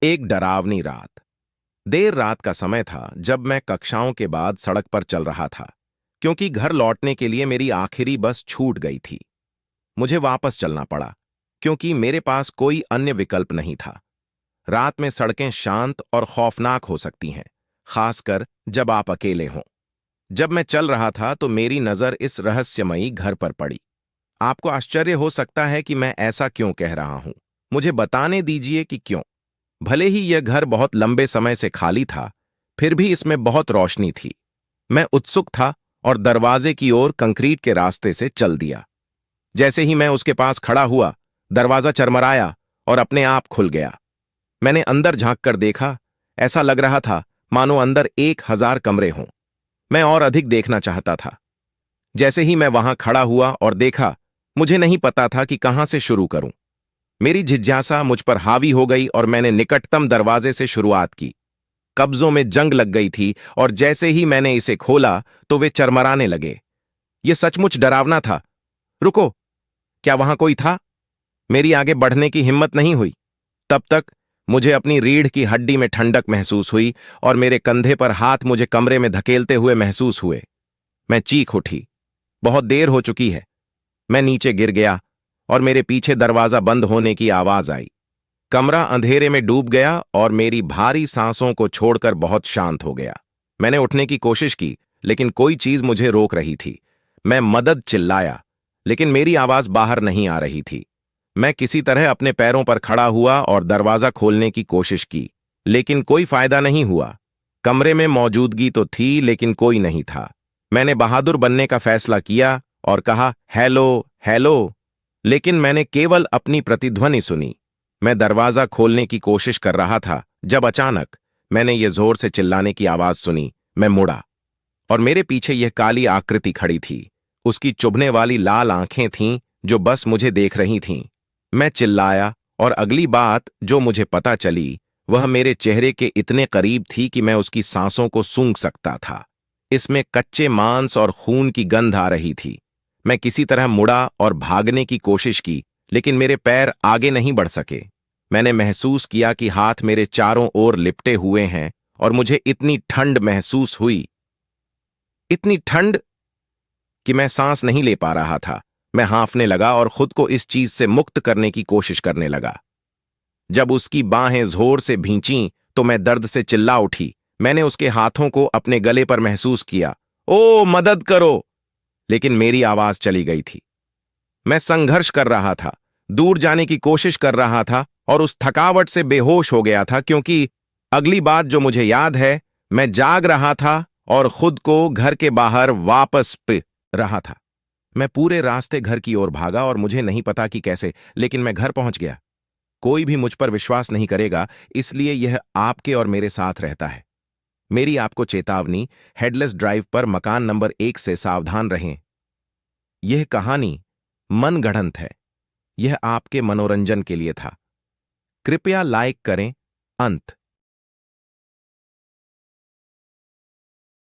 एक डरावनी रात। देर रात का समय था जब मैं कक्षाओं के बाद सड़क पर चल रहा था, क्योंकि घर लौटने के लिए मेरी आखिरी बस छूट गई थी। मुझे वापस चलना पड़ा, क्योंकि मेरे पास कोई अन्य विकल्प नहीं था। रात में सड़कें शांत और खौफनाक हो सकती हैं, खासकर जब आप अकेले हों। जब मैं चल रहा था तो मेरी नजर इस रहस्यमयी घर पर पड़ी। आपको आश्चर्य हो सकता है कि मैं ऐसा क्यों कह रहा हूं। मुझे बताने दीजिए कि क्यों। भले ही यह घर बहुत लंबे समय से खाली था, फिर भी इसमें बहुत रोशनी थी। मैं उत्सुक था और दरवाजे की ओर कंक्रीट के रास्ते से चल दिया। जैसे ही मैं उसके पास खड़ा हुआ, दरवाजा चरमराया और अपने आप खुल गया। मैंने अंदर झांक कर देखा। ऐसा लग रहा था मानो अंदर 1000 कमरे हों। मैं और अधिक देखना चाहता था। जैसे ही मैं वहां खड़ा हुआ और देखा, मुझे नहीं पता था कि कहां से शुरू करूं। मेरी जिज्ञासा मुझ पर हावी हो गई और मैंने निकटतम दरवाजे से शुरुआत की। कब्जों में जंग लग गई थी और जैसे ही मैंने इसे खोला तो वे चरमराने लगे। यह सचमुच डरावना था। रुको, क्या वहां कोई था? मेरी आगे बढ़ने की हिम्मत नहीं हुई। तब तक मुझे अपनी रीढ़ की हड्डी में ठंडक महसूस हुई और मेरे कंधे पर हाथ मुझे कमरे में धकेलते हुए महसूस हुए। मैं चीख उठी। बहुत देर हो चुकी है। मैं नीचे गिर गया और मेरे पीछे दरवाजा बंद होने की आवाज आई। कमरा अंधेरे में डूब गया और मेरी भारी सांसों को छोड़कर बहुत शांत हो गया। मैंने उठने की कोशिश की, लेकिन कोई चीज मुझे रोक रही थी। मैं मदद चिल्लाया, लेकिन मेरी आवाज बाहर नहीं आ रही थी। मैं किसी तरह अपने पैरों पर खड़ा हुआ और दरवाजा खोलने की कोशिश की, लेकिन कोई फायदा नहीं हुआ। कमरे में मौजूदगी तो थी, लेकिन कोई नहीं था। मैंने बहादुर बनने का फैसला किया और कहा, हेलो, हेलो। लेकिन मैंने केवल अपनी प्रतिध्वनि सुनी। मैं दरवाजा खोलने की कोशिश कर रहा था जब अचानक मैंने ये जोर से चिल्लाने की आवाज सुनी। मैं मुड़ा और मेरे पीछे यह काली आकृति खड़ी थी। उसकी चुभने वाली लाल आंखें थीं जो बस मुझे देख रही थीं। मैं चिल्लाया और अगली बात जो मुझे पता चली वह मेरे चेहरे के इतने करीब थी कि मैं उसकी सांसों को सूंघ सकता था। इसमें कच्चे मांस और खून की गंध आ रही थी। मैं किसी तरह मुड़ा और भागने की कोशिश की, लेकिन मेरे पैर आगे नहीं बढ़ सके। मैंने महसूस किया कि हाथ मेरे चारों ओर लिपटे हुए हैं और मुझे इतनी ठंड महसूस हुई, इतनी ठंड कि मैं सांस नहीं ले पा रहा था। मैं हांफने लगा और खुद को इस चीज से मुक्त करने की कोशिश करने लगा। जब उसकी बाहें जोर से भींचीं तो मैं दर्द से चिल्ला उठी। मैंने उसके हाथों को अपने गले पर महसूस किया। ओ, मदद करो! लेकिन मेरी आवाज चली गई थी। मैं संघर्ष कर रहा था, दूर जाने की कोशिश कर रहा था और उस थकावट से बेहोश हो गया था, क्योंकि अगली बात जो मुझे याद है, मैं जाग रहा था और खुद को घर के बाहर वापस पे रहा था। मैं पूरे रास्ते घर की ओर भागा और मुझे नहीं पता कि कैसे, लेकिन मैं घर पहुंच गया। कोई भी मुझ पर विश्वास नहीं करेगा, इसलिए यह आपके और मेरे साथ रहता है। मेरी आपको चेतावनी, हेडलेस ड्राइव पर मकान नंबर 1 से सावधान रहें। यह कहानी मनगढ़ंत है। यह आपके मनोरंजन के लिए था। कृपया लाइक करें। अंत।